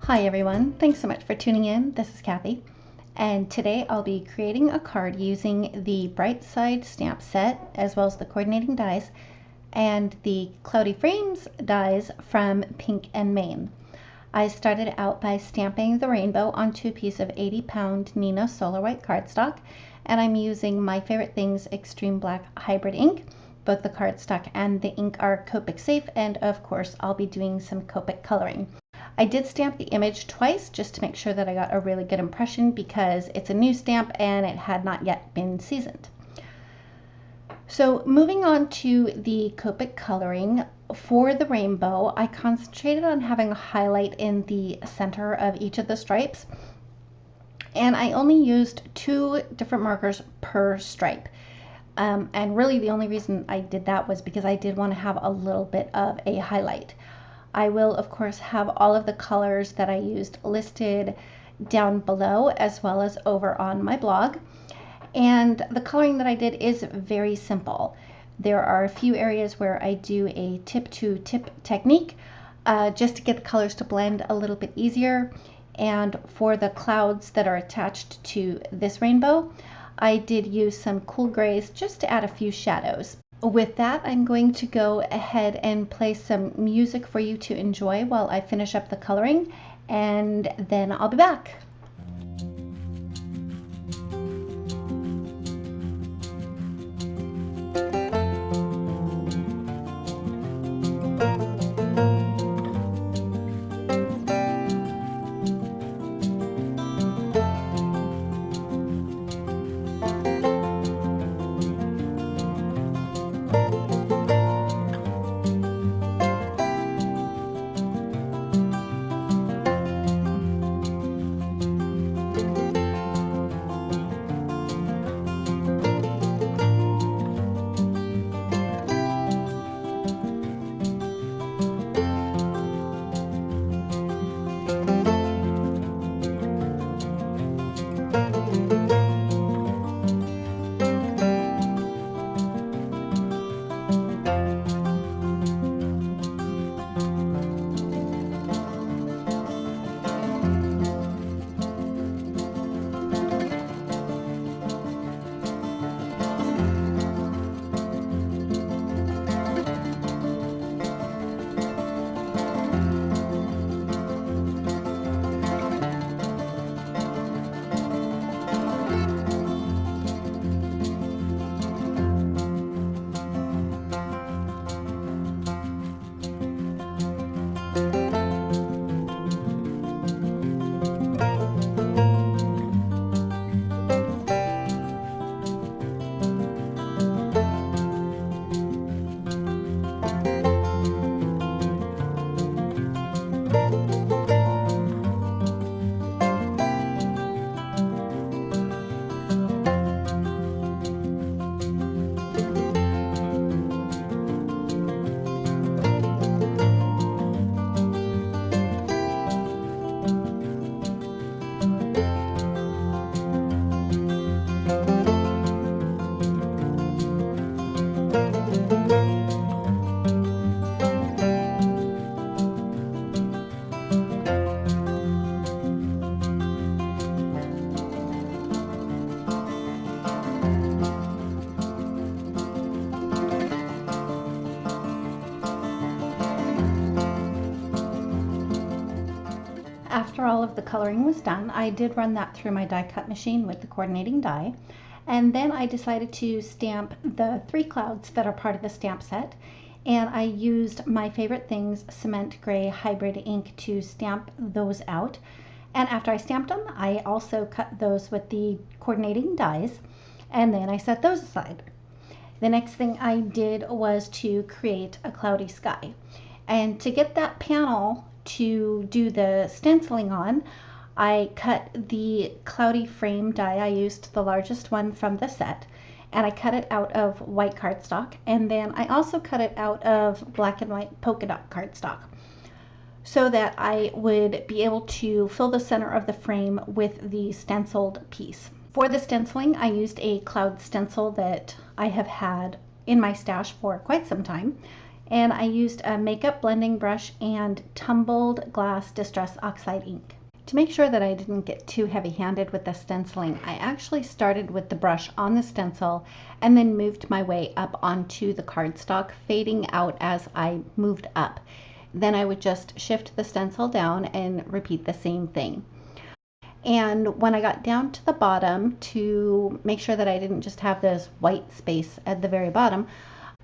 Hi everyone, thanks so much for tuning in. This is Kathy, and today I'll be creating a card using the Bright Side stamp set as well as the coordinating dies and the Cloudy Frames dies from Pink and Maine. I started out by stamping the rainbow onto a piece of 80-pound Nina Solar White cardstock, and I'm using My Favorite Things Extreme Black Hybrid ink. Both the cardstock and the ink are Copic safe, and of course I'll be doing some Copic coloring. I did stamp the image twice just to make sure that I got a really good impression because it's a new stamp and it had not yet been seasoned. So moving on to the Copic coloring, for the rainbow, I concentrated on having a highlight in the center of each of the stripes, and I only used 2 different markers per stripe. And really the only reason I did that was because I did want to have a little bit of a highlight. I will of course have all of the colors that I used listed down below as well as over on my blog. And the coloring that I did is very simple. There are a few areas where I do a tip to tip technique just to get the colors to blend a little bit easier. And for the clouds that are attached to this rainbow, I did use some cool grays just to add a few shadows. With that, I'm going to go ahead and play some music for you to enjoy while I finish up the coloring, and then I'll be back. After all of the coloring was done, I did run that through my die cut machine with the coordinating die, and then I decided to stamp the 3 clouds that are part of the stamp set, and I used My Favorite Things Cement Gray Hybrid ink to stamp those out. And after I stamped them, I also cut those with the coordinating dies, and then I set those aside. The next thing I did was to create a cloudy sky, and to get that panel to do the stenciling on, I cut the cloudy frame die. I used the largest one from the set, and I cut it out of white cardstock, and then I also cut it out of black and white polka dot cardstock so that I would be able to fill the center of the frame with the stenciled piece. For the stenciling, I used a cloud stencil that I have had in my stash for quite some time, And I used a makeup blending brush and tumbled glass Distress Oxide ink. To make sure that I didn't get too heavy-handed with the stenciling, I actually started with the brush on the stencil and then moved my way up onto the cardstock, fading out as I moved up. Then I would just shift the stencil down and repeat the same thing. And when I got down to the bottom, to make sure that I didn't just have this white space at the very bottom,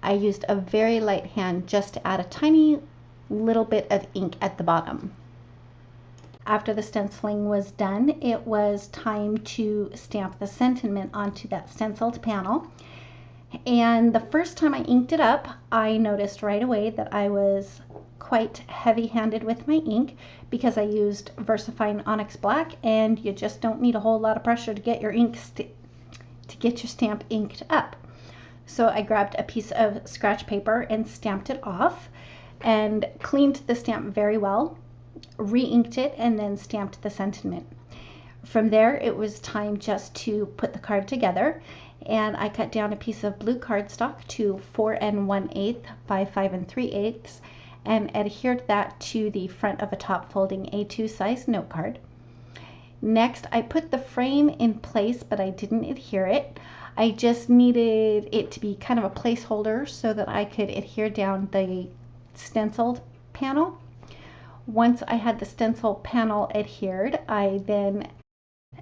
I used a very light hand just to add a tiny little bit of ink at the bottom. After the stenciling was done, it was time to stamp the sentiment onto that stenciled panel. And the first time I inked it up, I noticed right away that I was quite heavy-handed with my ink because I used VersaFine Onyx Black, and you just don't need a whole lot of pressure to get your stamp inked up. So I grabbed a piece of scratch paper and stamped it off and cleaned the stamp very well, re-inked it, and then stamped the sentiment. From there, it was time just to put the card together, and I cut down a piece of blue cardstock to 4 1/8 by 5 3/8 and adhered that to the front of a top folding A2 size note card. Next, I put the frame in place, but I didn't adhere it. I just needed it to be kind of a placeholder so that I could adhere down the stenciled panel. Once I had the stencil panel adhered, I then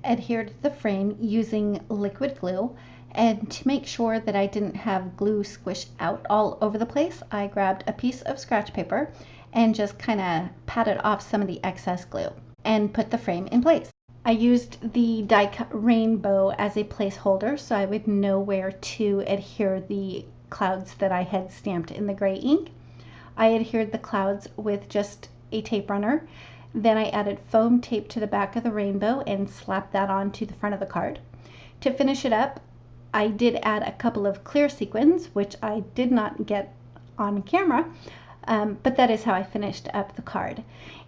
adhered the frame using liquid glue, and to make sure that I didn't have glue squish out all over the place, I grabbed a piece of scratch paper and just kind of patted off some of the excess glue and put the frame in place. I used the die cut rainbow as a placeholder so I would know where to adhere the clouds that I had stamped in the gray ink. I adhered the clouds with just a tape runner. Then I added foam tape to the back of the rainbow and slapped that onto the front of the card. To finish it up, I did add a couple of clear sequins, which I did not get on camera, but that is how I finished up the card.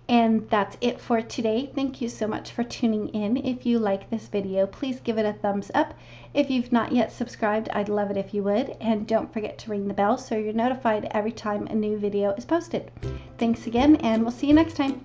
And that's it for today. Thank you so much for tuning in. If you like this video, please give it a thumbs up. If you've not yet subscribed, I'd love it if you would. And don't forget to ring the bell so you're notified every time a new video is posted. Thanks again, and we'll see you next time.